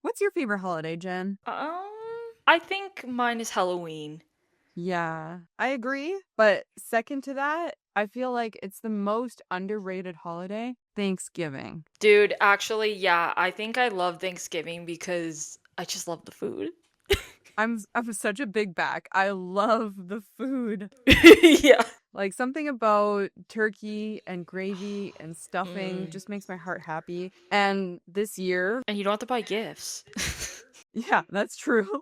What's your favorite holiday, Jen? I think mine is Halloween. Yeah, I agree. But second to that, I feel like it's the most underrated holiday, Thanksgiving. Dude, actually, yeah, I think I love Thanksgiving because I just love the food. I'm such a big back. I love the food. Yeah. Like something about turkey and gravy and stuffing Mm. just makes my heart happy. And this year, And you don't have to buy gifts. yeah, that's true.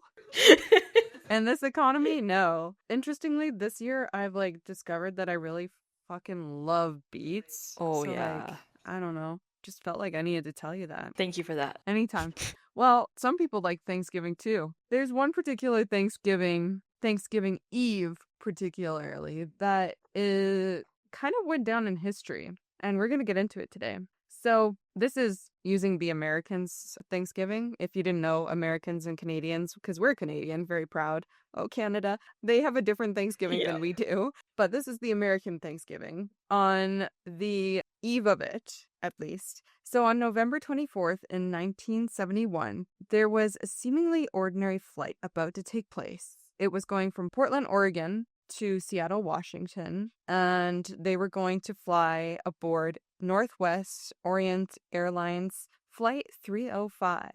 And this economy, no. Interestingly, this year I've like discovered that I really fucking love beets. Oh, So like, yeah. I don't know. Just felt like I needed to tell you that. Thank you for that. Anytime. Well, some people like Thanksgiving too. There's one particular Thanksgiving Eve particularly, that is kind of went down in history, and we're going to get into it today. So, this is using the Americans' Thanksgiving. If you didn't know, Americans and Canadians, because we're Canadian, very proud. Oh, Canada. They have a different Thanksgiving Yeah. than we do, but this is the American Thanksgiving. On the eve of it, at least. So on November 24th in 1971, there was a seemingly ordinary flight about to take place. It was going from Portland, Oregon to Seattle, Washington, and they were going to fly aboard Northwest Orient Airlines Flight 305.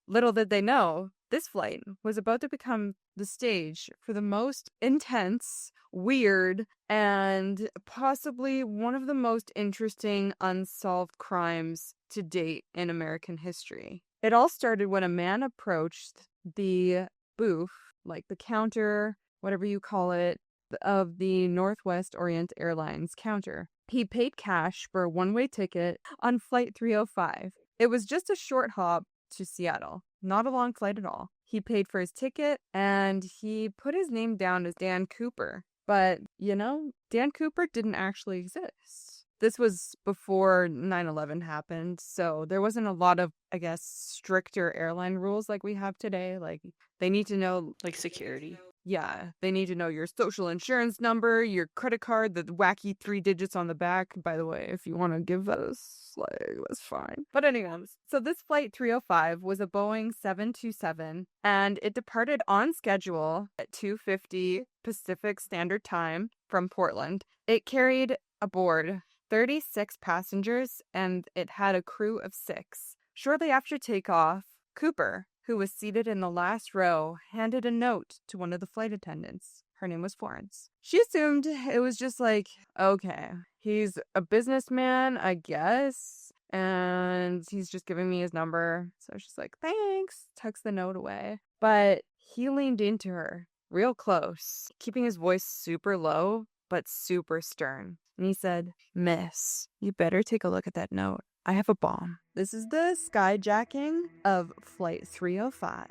Little did they know, this flight was about to become the stage for the most intense, weird, and possibly one of the most interesting unsolved crimes to date in American history. It all started when a man approached the booth, like the counter, whatever you call it, of the Northwest Orient Airlines counter. He paid cash for a one-way ticket on Flight 305. It was just a short hop to Seattle, not a long flight at all. He paid for his ticket and he put his name down as Dan Cooper. But, Dan Cooper didn't actually exist. This was before 9/11 happened, so there wasn't a lot of, I guess, stricter airline rules like we have today. Like, they need to know, Like security. yeah, they need to know your social insurance number, your credit card, the wacky 3 digits on the back. By the way, if you want to give us, like, that's fine. But anyways, so this flight 305 was a Boeing 727, and it departed on schedule at 2:50 Pacific Standard Time from Portland. It carried aboard 36 passengers, and it had a crew of 6. Shortly after takeoff, Cooper, who was seated in the last row, handed a note to one of the flight attendants. Her name was Florence. She assumed it was just like, okay, he's a businessman, I guess, and he's just giving me his number. So she's like, thanks, tucks the note away. But he leaned into her real close, keeping his voice super low, but super stern. And he said, Miss, you better take a look at that note. I have a bomb. This is the skyjacking of Flight 305.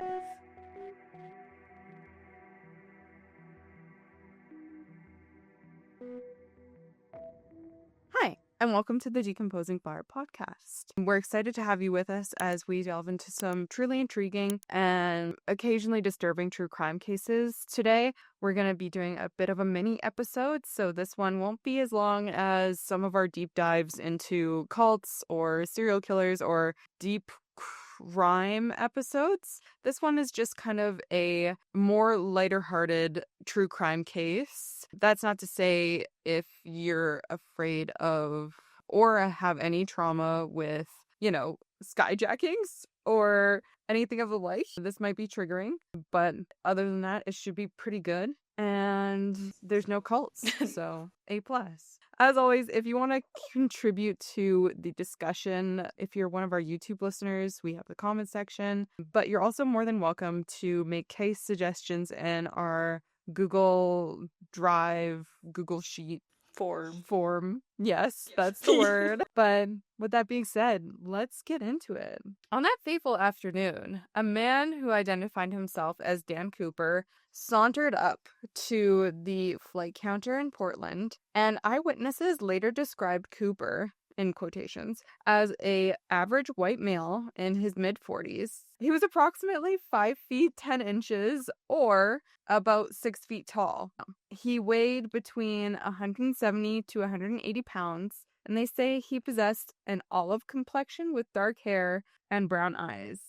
Hi, and welcome to the Decomposing Fire podcast. We're excited to have you with us as we delve into some truly intriguing and occasionally disturbing true crime cases. Today, we're going to be doing a bit of a mini episode, so this one won't be as long as some of our deep dives into cults or serial killers or deep crime episodes. This one is just kind of a more lighter-hearted true crime case. That's not to say if you're afraid of or have any trauma with, skyjackings or anything of the like, this might be triggering. But other than that, it should be pretty good. And there's no cults, so A+. As always, if you want to contribute to the discussion, if you're one of our YouTube listeners, we have the comment section. But you're also more than welcome to make case suggestions in our Google Drive, Google Sheet form. Yes, that's the word. But with that being said, let's get into it. On that fateful afternoon, a man who identified himself as Dan Cooper sauntered up to the flight counter in Portland, and eyewitnesses later described Cooper, in quotations, as a average white male in his mid-40s. He was approximately 5 feet 10 inches, or about 6 feet tall. He weighed between 170 to 180 pounds, and they say he possessed an olive complexion with dark hair and brown eyes.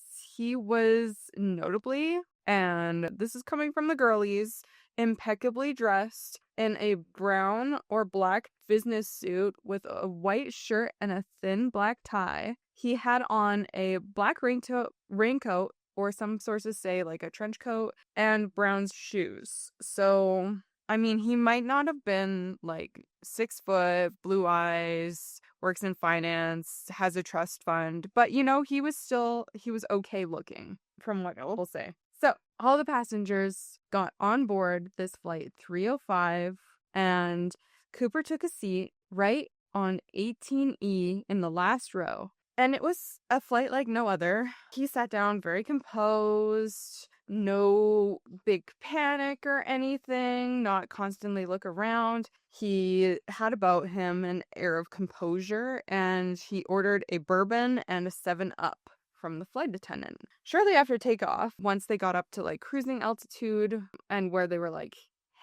he was notably, and this is coming from the girlies, impeccably dressed in a brown or black business suit with a white shirt and a thin black tie. He had on a black raincoat, or some sources say like a trench coat, and brown shoes. So, I mean, he might not have been like 6 foot, blue eyes, works in finance, has a trust fund, but he was okay looking from what I will say. So, all the passengers got on board this flight 305, and Cooper took a seat right on 18E in the last row. And it was a flight like no other. He sat down very composed, no big panic or anything, not constantly look around. He had about him an air of composure, and he ordered a bourbon and a 7-Up from the flight attendant. Shortly after takeoff, once they got up to like cruising altitude and where they were like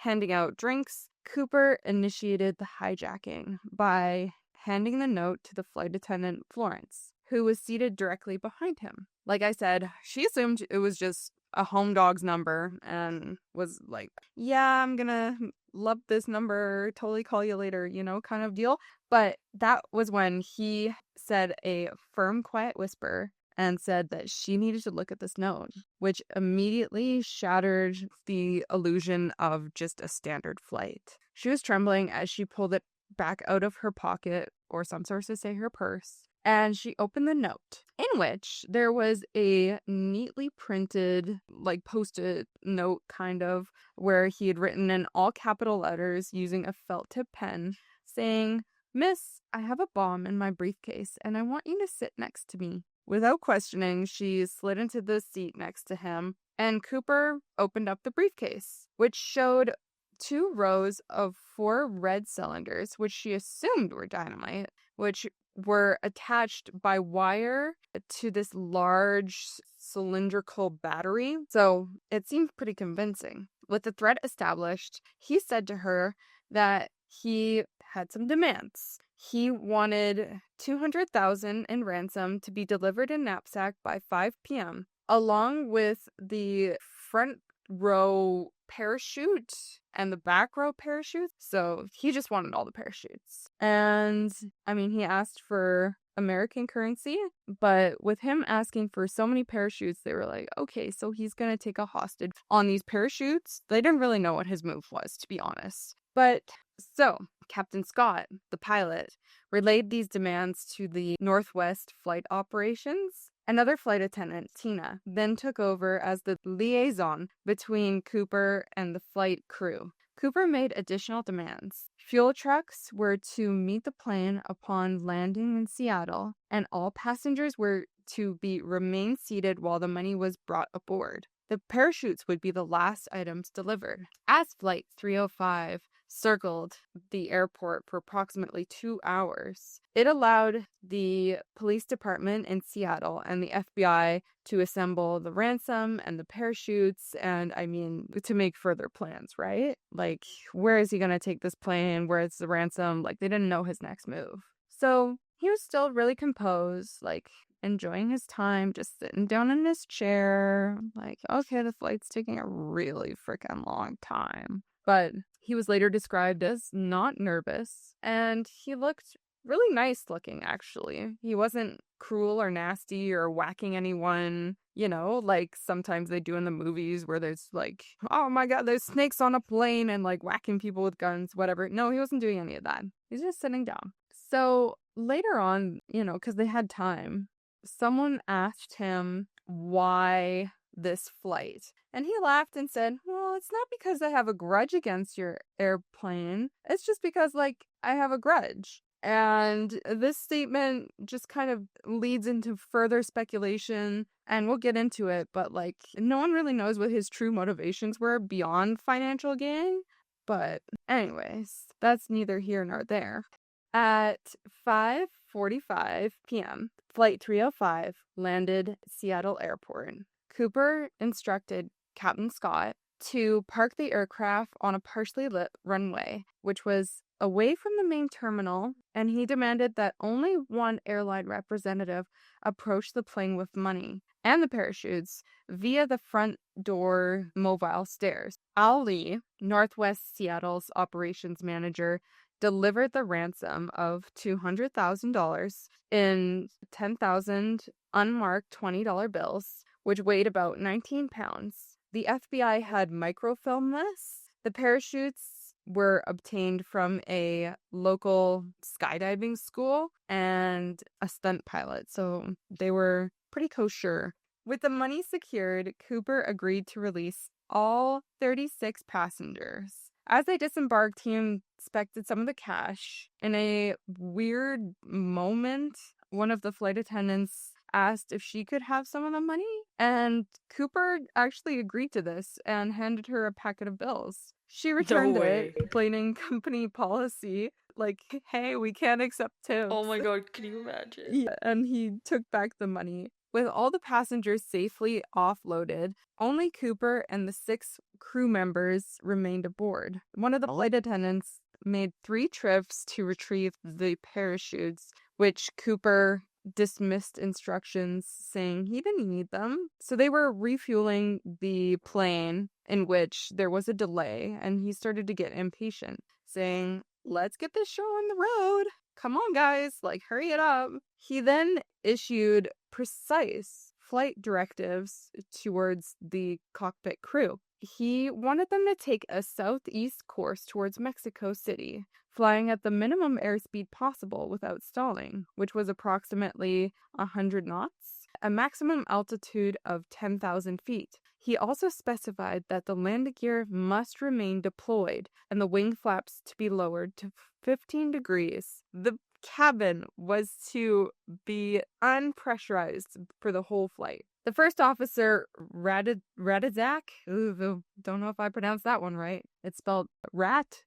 handing out drinks, Cooper initiated the hijacking by handing the note to the flight attendant, Florence, who was seated directly behind him. Like I said, she assumed it was just a home dog's number and was like, yeah, I'm gonna love this number, totally call you later, kind of deal. But that was when he said a firm, quiet whisper and said that she needed to look at this note, which immediately shattered the illusion of just a standard flight. She was trembling as she pulled it back out of her pocket, or some sources say her purse, and she opened the note, in which there was a neatly printed, like post-it note kind of, where he had written in all capital letters using a felt tip pen, saying, "Miss, I have a bomb in my briefcase, and I want you to sit next to me." Without questioning, she slid into the seat next to him, and Cooper opened up the briefcase, which showed 2 rows of 4 red cylinders, which she assumed were dynamite, which were attached by wire to this large cylindrical battery. So it seemed pretty convincing. With the threat established, he said to her that he had some demands. He wanted $200,000 in ransom to be delivered in knapsack by 5 p.m., along with the front row parachute and the back row parachute. So he just wanted all the parachutes. And I mean, he asked for American currency, but with him asking for so many parachutes, they were like, okay, so he's gonna take a hostage on these parachutes. They didn't really know what his move was, to be honest. But so Captain Scott, the pilot, relayed these demands to the Northwest Flight Operations. Another flight attendant, Tina, then took over as the liaison between Cooper and the flight crew. Cooper made additional demands. Fuel trucks were to meet the plane upon landing in Seattle, and all passengers were to remain seated while the money was brought aboard. The parachutes would be the last items delivered. As Flight 305 circled the airport for approximately 2 hours, it allowed the police department in Seattle and the FBI to assemble the ransom and the parachutes, and I mean, to make further plans, right? Like, where is he going to take this plane? Where's the ransom? Like, they didn't know his next move. So he was still really composed, like, enjoying his time, just sitting down in his chair, like, okay, the flight's taking a really freaking long time. But he was later described as not nervous, and he looked really nice looking, actually. He wasn't cruel or nasty or whacking anyone, like sometimes they do in the movies where there's like, oh my god, there's snakes on a plane and like whacking people with guns, whatever. No, he wasn't doing any of that. He's just sitting down. So later on, because they had time, someone asked him why this flight. And he laughed and said, well, it's not because I have a grudge against your airplane. It's just because, like, I have a grudge. And this statement just kind of leads into further speculation, and we'll get into it, but, like, no one really knows what his true motivations were beyond financial gain. But anyways, that's neither here nor there. At 5:45 p.m., Flight 305 landed Seattle Airport. Cooper instructed Captain Scott to park the aircraft on a partially lit runway, which was away from the main terminal, and he demanded that only one airline representative approach the plane with money and the parachutes via the front door mobile stairs. Ali, Northwest Seattle's operations manager, delivered the ransom of $200,000 in 10,000 unmarked $20 bills, which weighed about 19 pounds. The FBI had microfilmed this. The parachutes were obtained from a local skydiving school and a stunt pilot, so they were pretty kosher. With the money secured, Cooper agreed to release all 36 passengers. As they disembarked, he inspected some of the cash. In a weird moment, one of the flight attendants asked if she could have some of the money, and Cooper actually agreed to this and handed her a packet of bills. She No returned it, way. explaining company policy, like, hey, we can't accept tips. Oh my god, can you imagine? Yeah, and he took back the money. With all the passengers safely offloaded, only Cooper and the 6 crew members remained aboard. One of the flight attendants made 3 trips to retrieve the parachutes, which Cooper dismissed instructions saying he didn't need them. So they were refueling the plane, in which there was a delay, and he started to get impatient, saying, let's get this show on the road. Come on, guys, like, hurry it up. He then issued precise flight directives towards the cockpit crew. He wanted them to take a southeast course towards Mexico City, flying at the minimum airspeed possible without stalling, which was approximately 100 knots, a maximum altitude of 10,000 feet. He also specified that the landing gear must remain deployed and the wing flaps to be lowered to 15 degrees. The cabin was to be unpressurized for the whole flight. The first officer, Radizak, don't know if I pronounced that one right. It's spelled Raczak,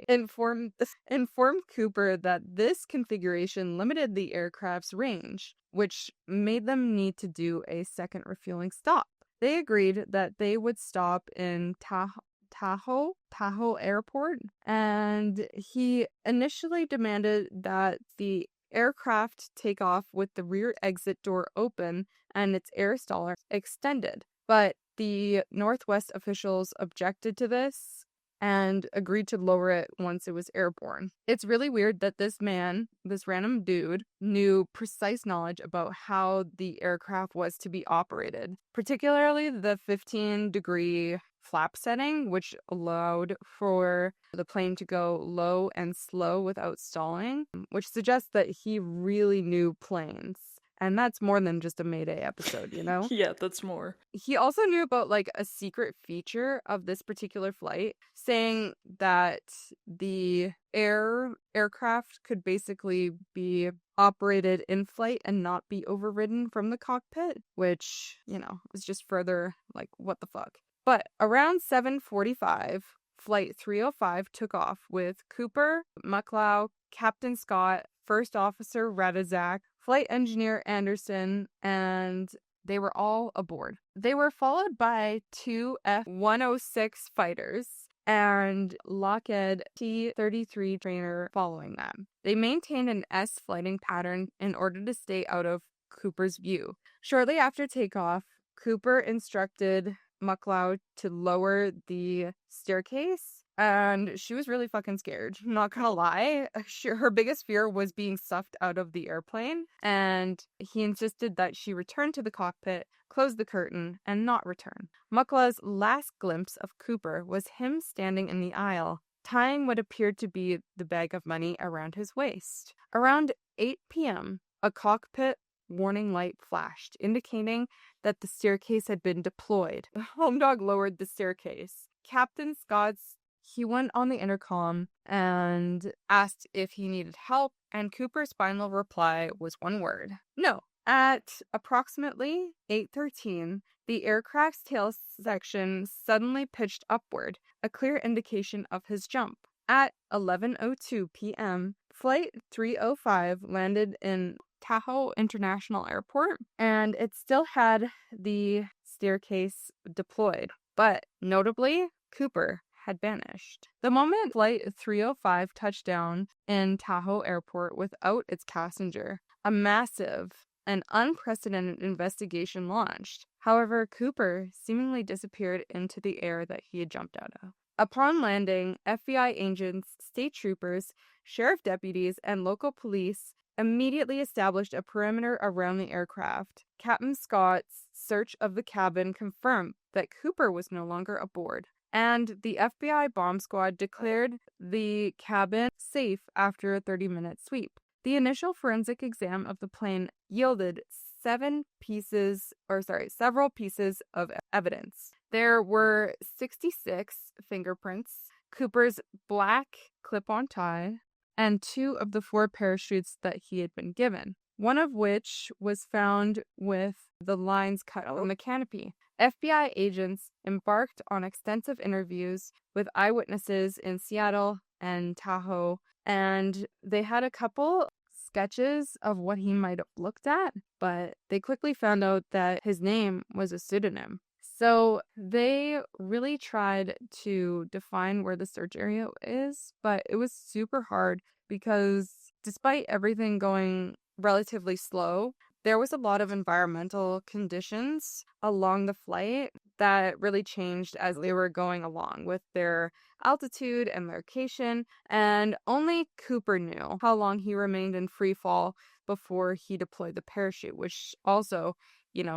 informed Cooper that this configuration limited the aircraft's range, which made them need to do a second refueling stop. They agreed that they would stop in Tahoe Airport, and he initially demanded that the aircraft take off with the rear exit door open and its air staller extended. But the Northwest officials objected to this and agreed to lower it once it was airborne. It's really weird that this man, this random dude, knew precise knowledge about how the aircraft was to be operated, particularly the 15-degree flap setting, which allowed for the plane to go low and slow without stalling, which suggests that he really knew planes. And that's more than just a Mayday episode, you know? Yeah, that's more. He also knew about like a secret feature of this particular flight, saying that the aircraft could basically be operated in flight and not be overridden from the cockpit, which, you know, is just further like, what the fuck. But around 7:45, Flight 305 took off with Cooper, McLeod, Captain Scott, First Officer Radizak, Flight Engineer Anderson, and they were all aboard. They were followed by 2 F-106 fighters and Lockheed T-33 trainer following them. They maintained an S flighting pattern in order to stay out of Cooper's view. Shortly after takeoff, Cooper instructed McLeod to lower the staircase, and she was really fucking scared. Not gonna lie. Her biggest fear was being sucked out of the airplane, and he insisted that she return to the cockpit, close the curtain, and not return. McLeod's last glimpse of Cooper was him standing in the aisle, tying what appeared to be the bag of money around his waist. Around 8 p.m., a cockpit warning light flashed, indicating that the staircase had been deployed. The home dog lowered the staircase. Captain Scott's he went on the intercom and asked if he needed help, and Cooper's final reply was one word: no. At approximately 8:13, the aircraft's tail section suddenly pitched upward, a clear indication of his jump. At 11:02 p.m., Flight 305 landed in Tahoe International Airport, and it still had the staircase deployed. But notably, Cooper had vanished. The moment Flight 305 touched down in Tahoe Airport without its passenger, a massive and unprecedented investigation launched. However, Cooper seemingly disappeared into the air that he had jumped out of. Upon landing, FBI agents, state troopers, sheriff deputies, and local police immediately established a perimeter around the aircraft. Captain Scott's search of the cabin confirmed that Cooper was no longer aboard, and the FBI bomb squad declared the cabin safe after a 30-minute sweep. The initial forensic exam of the plane yielded several pieces of evidence. There were 66 fingerprints, Cooper's black clip-on tie, and 2 of the 4 parachutes that he had been given, one of which was found with the lines cut on the canopy. FBI agents embarked on extensive interviews with eyewitnesses in Seattle and Tahoe, and they had a couple sketches of what he might have looked at, but they quickly found out that his name was a pseudonym. So they really tried to define where the search area is, but it was super hard because despite everything going relatively slow, there was a lot of environmental conditions along the flight that really changed as they were going along with their altitude and location, and only Cooper knew how long he remained in free fall before he deployed the parachute, which also,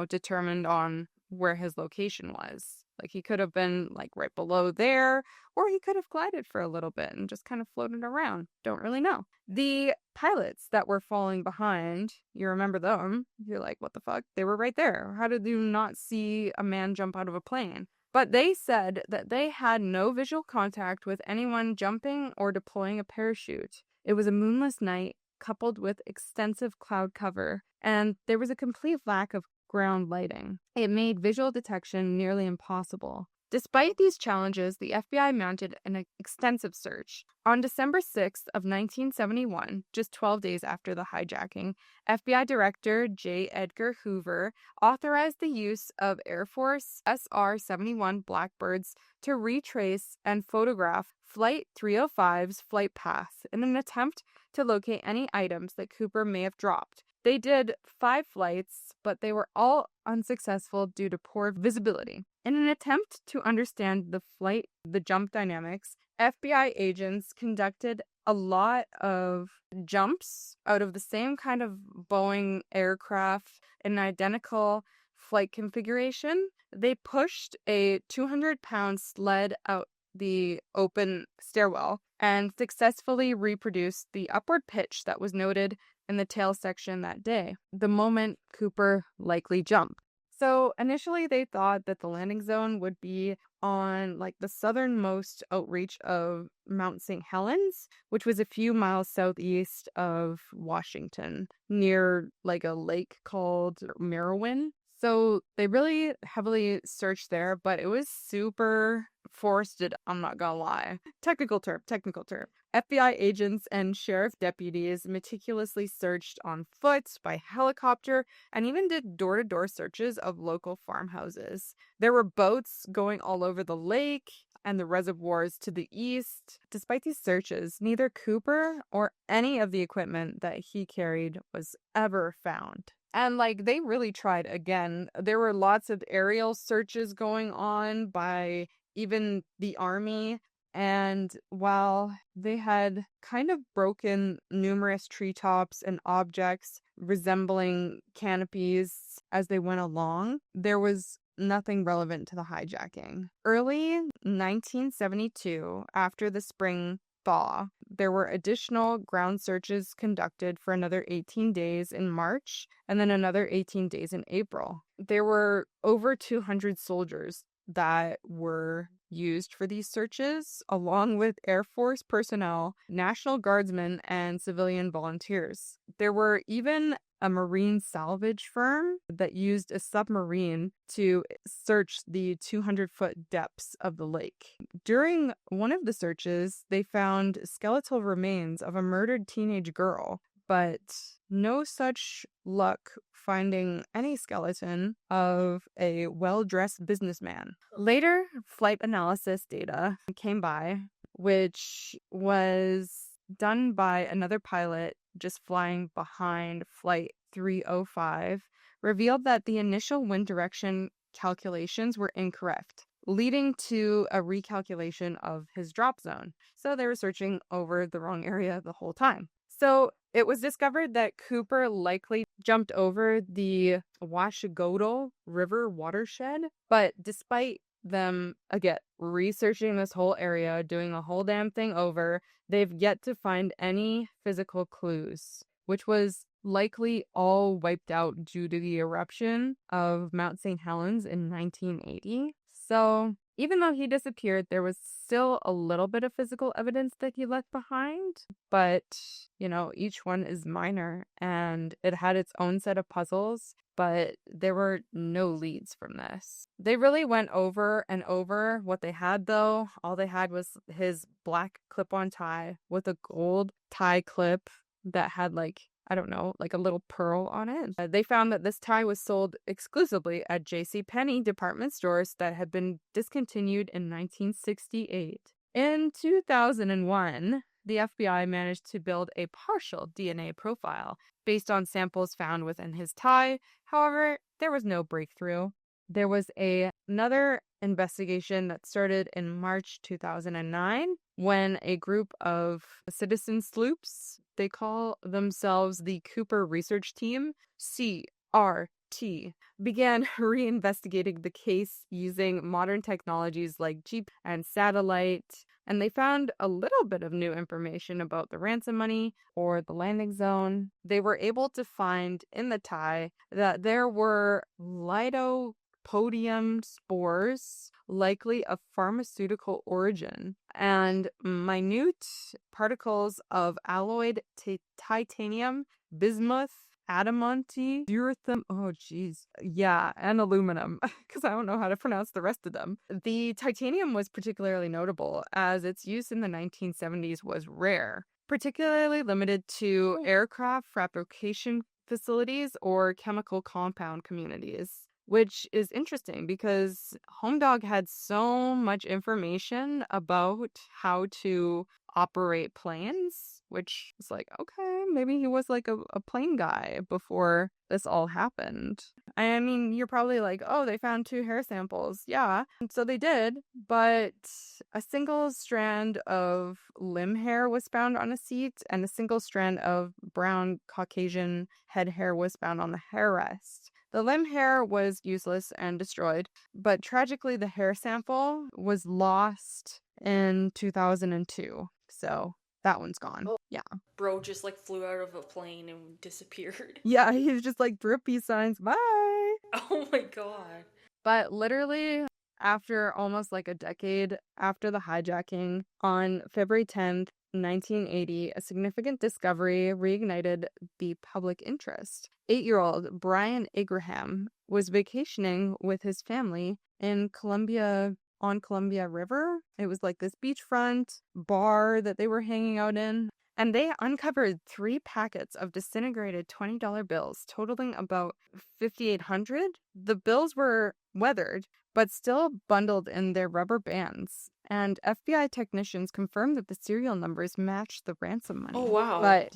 determined on where his location was. Like, he could have been like right below there, or he could have glided for a little bit and just kind of floated around. Don't really know. The pilots that were falling behind, you remember them. You're like, what the fuck? They were right there. How did you not see a man jump out of a plane? But they said that they had no visual contact with anyone jumping or deploying a parachute. It was a moonless night coupled with extensive cloud cover, and there was a complete lack of ground lighting. It made visual detection nearly impossible. Despite these challenges, the FBI mounted an extensive search. On December 6th of 1971, just 12 days after the hijacking, FBI Director J. Edgar Hoover authorized the use of Air Force SR-71 Blackbirds to retrace and photograph Flight 305's flight path in an attempt to locate any items that Cooper may have dropped. They did 5 flights, but they were all unsuccessful due to poor visibility. In an attempt to understand the jump dynamics, FBI agents conducted a lot of jumps out of the same kind of Boeing aircraft in an identical flight configuration. They pushed a 200-pound sled out the open stairwell and successfully reproduced the upward pitch that was noted in the tail section that day, the moment Cooper likely jumped. So initially they thought that the landing zone would be on like the southernmost outreach of Mount St. Helens, which was a few miles southeast of Washington, near like a lake called Merowyn. So they really heavily searched there, but it was super forested, I'm not gonna lie. Technical term. FBI agents and sheriff deputies meticulously searched on foot, by helicopter, and even did door-to-door searches of local farmhouses. There were boats going all over the lake and the reservoirs to the east. Despite these searches, neither Cooper or any of the equipment that he carried was ever found. And they really tried again. There were lots of aerial searches going on by even the Army. And while they had kind of broken numerous treetops and objects resembling canopies as they went along, there was nothing relevant to the hijacking. Early 1972, after the spring thaw, there were additional ground searches conducted for another 18 days in March and then another 18 days in April. There were over 200 soldiers that were used for these searches, along with Air Force personnel, National Guardsmen, and civilian volunteers. There were even a marine salvage firm that used a submarine to search the 200-foot depths of the lake. During one of the searches, they found skeletal remains of a murdered teenage girl, but no such luck finding any skeleton of a well-dressed businessman. Later, flight analysis data came by, which was done by another pilot just flying behind Flight 305, revealed that the initial wind direction calculations were incorrect, leading to a recalculation of his drop zone. So they were searching over the wrong area the whole time. So it was discovered that Cooper likely jumped over the Washigoto River watershed, but despite them, again, researching this whole area, doing the whole damn thing over, they've yet to find any physical clues, which was likely all wiped out due to the eruption of Mount St. Helens in 1980. So even though he disappeared, there was still a little bit of physical evidence that he left behind. But, each one is minor and it had its own set of puzzles, but there were no leads from this. They really went over and over what they had, though. All they had was his black clip-on tie with a gold tie clip that had I don't know, a little pearl on it. They found that this tie was sold exclusively at JCPenney department stores that had been discontinued in 1968. In 2001, the FBI managed to build a partial DNA profile based on samples found within his tie. However, there was no breakthrough. There was another investigation that started in March 2009 when a group of citizen sleuths, they call themselves the Cooper Research Team, CRT, began reinvestigating the case using modern technologies like GPS and satellite. And they found a little bit of new information about the ransom money or the landing zone. They were able to find in the tie that there were Podium spores, likely of pharmaceutical origin, and minute particles of alloyed titanium, bismuth, adamantine, and aluminum, because I don't know how to pronounce the rest of them. The titanium was particularly notable as its use in the 1970s was rare, particularly limited to aircraft fabrication facilities or chemical compound communities. Which is interesting because Homedog had so much information about how to operate planes, which is okay, maybe he was a plane guy before this all happened. I mean, you're probably oh, they found 2 hair samples. Yeah, so they did, but a single strand of limb hair was found on a seat, and a single strand of brown Caucasian head hair was found on the hair rest. The limb hair was useless and destroyed, but tragically the hair sample was lost in 2002. So that one's gone. Oh. Yeah. Bro just flew out of a plane and disappeared. Yeah, he was just threw up peace signs. Bye. Oh my god. But literally after almost a decade after the hijacking, on February 10th, 1980, a significant discovery reignited the public interest. 8-year-old Brian Abraham was vacationing with his family in on Columbia River. It was this beachfront bar that they were hanging out in. And they uncovered 3 packets of disintegrated $20 bills, totaling about $5,800. The bills were weathered, but still bundled in their rubber bands. And FBI technicians confirmed that the serial numbers matched the ransom money. Oh, wow. But,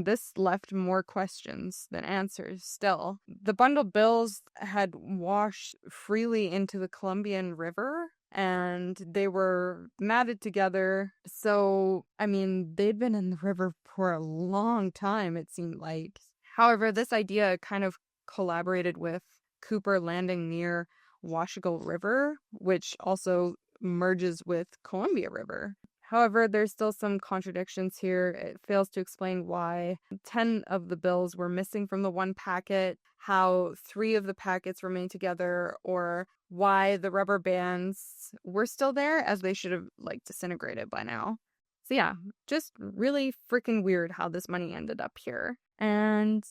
this left more questions than answers still. The bundled bills had washed freely into the Columbian River, and they were matted together. So, they'd been in the river for a long time, it seemed like. However, this idea kind of collaborated with Cooper landing near Washigo River, which also merges with Columbia River. However, there's still some contradictions here. It fails to explain why 10 of the bills were missing from the one packet, how 3 of the packets remain together, or why the rubber bands were still there, as they should have disintegrated by now. So yeah, just really freaking weird how this money ended up here. And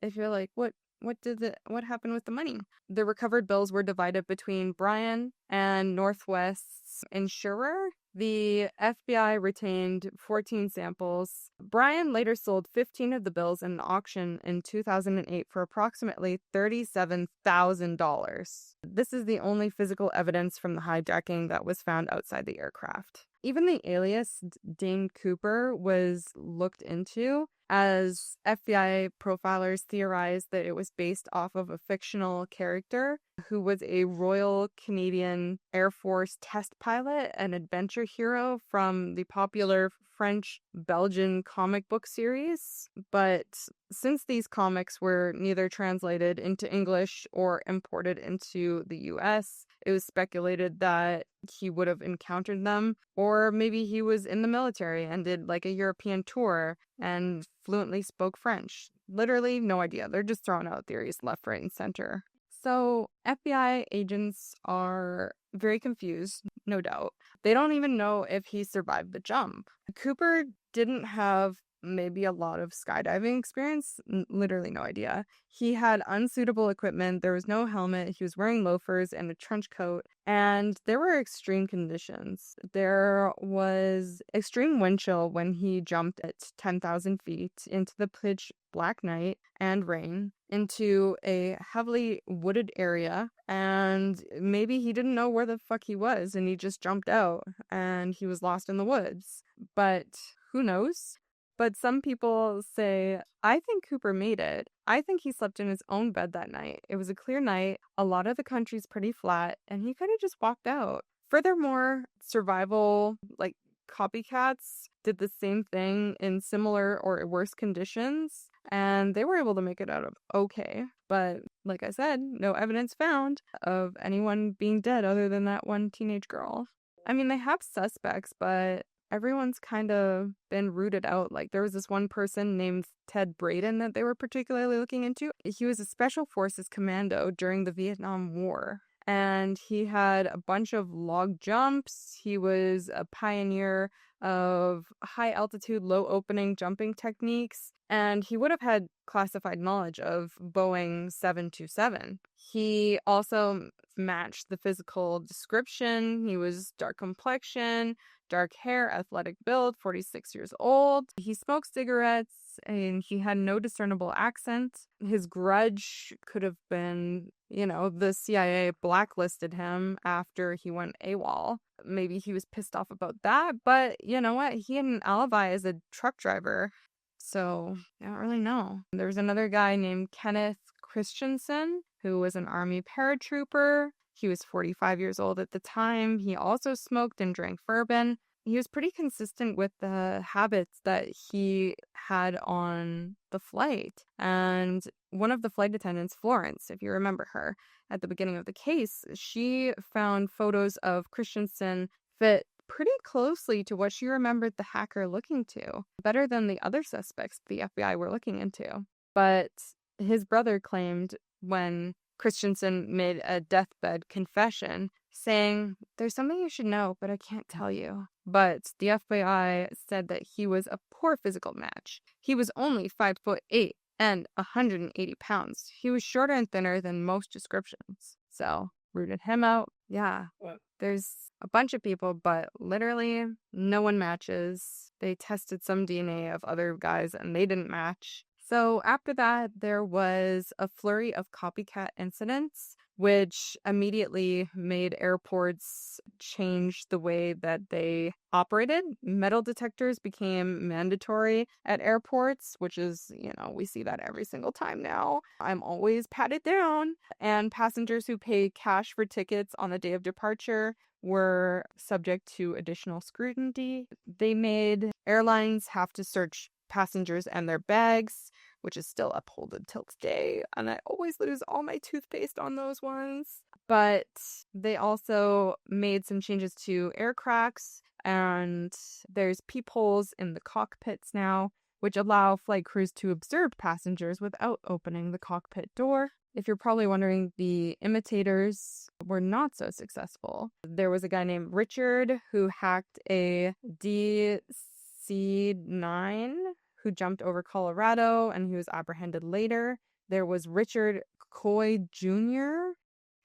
if you're what what happened with the money? The recovered bills were divided between Brian and Northwest's insurer. The FBI retained 14 samples. Brian later sold 15 of the bills in an auction in 2008 for approximately $37,000. This is the only physical evidence from the hijacking that was found outside the aircraft. Even the alias Dane Cooper was looked into, as FBI profilers theorized that it was based off of a fictional character who was a Royal Canadian Air Force test pilot and adventure hero from the popular French-Belgian comic book series. But since these comics were neither translated into English or imported into the US, it was speculated that he would have encountered them, or maybe he was in the military and did like a European tour and fluently spoke French. Literally, no idea. They're just throwing out theories left, right, and center. So, FBI agents are very confused, no doubt. They don't even know if he survived the jump. Cooper didn't have maybe a lot of skydiving experience, literally no idea. He had unsuitable equipment, there was no helmet, he was wearing loafers and a trench coat, and there were extreme conditions. There was extreme wind chill when he jumped at 10,000 feet into the pitch black night and rain into a heavily wooded area, and maybe he didn't know where the fuck he was and he just jumped out and he was lost in the woods. But who knows? But some people say, I think Cooper made it. I think he slept in his own bed that night. It was a clear night. A lot of the country's pretty flat, and he could have just walked out. Furthermore, survival, like copycats, did the same thing in similar or worse conditions, and they were able to make it out of okay. But like I said, no evidence found of anyone being dead other than that one teenage girl. I mean, they have suspects, but everyone's kind of been rooted out. Like, there was this one person named Ted Braden that they were particularly looking into. He was a special forces commando during the Vietnam War, and he had a bunch of log jumps. He was a pioneer of high altitude, low opening jumping techniques, and he would have had classified knowledge of Boeing 727. He also matched the physical description. He was dark complexion, dark hair, athletic build, 46 years old. He smoked cigarettes and he had no discernible accent. His grudge could have been, the CIA blacklisted him after he went AWOL. Maybe he was pissed off about that, but you know what? He had an alibi as a truck driver. So I don't really know. There's another guy named Kenneth Christensen, who was an Army paratrooper. He was 45 years old at the time. He also smoked and drank bourbon. He was pretty consistent with the habits that he had on the flight. And one of the flight attendants, Florence, if you remember her, at the beginning of the case, she found photos of Christensen fit pretty closely to what she remembered the hacker looking to, better than the other suspects the FBI were looking into. But his brother claimed when Christensen made a deathbed confession, saying, "There's something you should know, but I can't tell you." But the FBI said that he was a poor physical match. He was only 5'8" and 180 pounds. He was shorter and thinner than most descriptions. So, rooted him out. Yeah. What? There's a bunch of people, but literally no one matches. They tested some DNA of other guys and they didn't match. So after that, there was a flurry of copycat incidents, which immediately made airports change the way that they operated. Metal detectors became mandatory at airports, which is, we see that every single time now. I'm always patted down. And passengers who pay cash for tickets on the day of departure were subject to additional scrutiny. They made airlines have to search passengers and their bags, which is still upholded till today, and I always lose all my toothpaste on those ones. But they also made some changes to air cracks, and there's peepholes in the cockpits now, which allow flight crews to observe passengers without opening the cockpit door. If you're probably wondering, the imitators were not so successful. There was a guy named Richard who hacked a DC-9 who jumped over Colorado, and he was apprehended later. There was Richard Coy Jr.,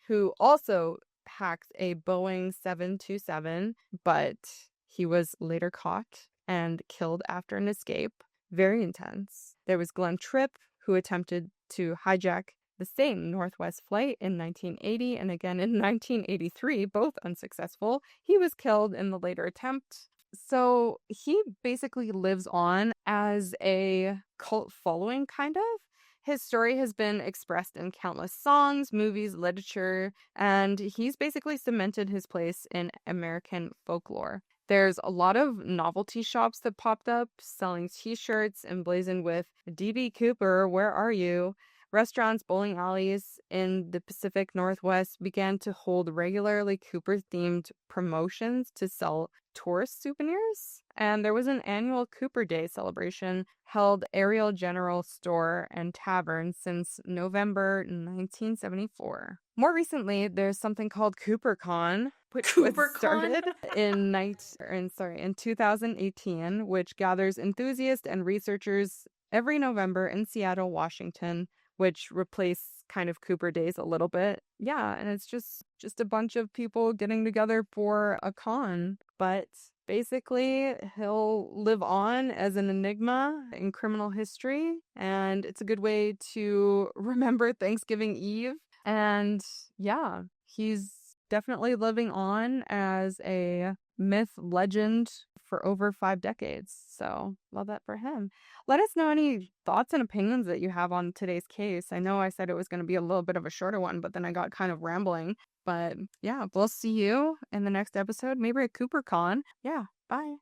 who also hacked a Boeing 727, but he was later caught and killed after an escape. Very intense. There was Glenn Tripp, who attempted to hijack the same Northwest flight in 1980 and again in 1983, both unsuccessful. He was killed in the later attempt. So he basically lives on as a cult following, kind of. His story has been expressed in countless songs, movies, literature, and he's basically cemented his place in American folklore. There's a lot of novelty shops that popped up selling t-shirts emblazoned with DB Cooper, where are you? Restaurants, bowling alleys in the Pacific Northwest began to hold regularly Cooper-themed promotions to sell tourist souvenirs. And there was an annual Cooper Day celebration held Ariel General Store and Tavern since November 1974. More recently, there's something called CooperCon, which was CooperCon? started in 2018, which gathers enthusiasts and researchers every November in Seattle, Washington, which replace kind of Cooper Days a little bit. Yeah, and it's just a bunch of people getting together for a con. But basically, he'll live on as an enigma in criminal history, and it's a good way to remember Thanksgiving Eve. And yeah, he's definitely living on as a myth legend for over 5 decades. So love that for him. Let us know any thoughts and opinions that you have on today's case. I know I said it was going to be a little bit of a shorter one, but then I got kind of rambling. But yeah, we'll see you in the next episode, maybe at CooperCon. Yeah, bye.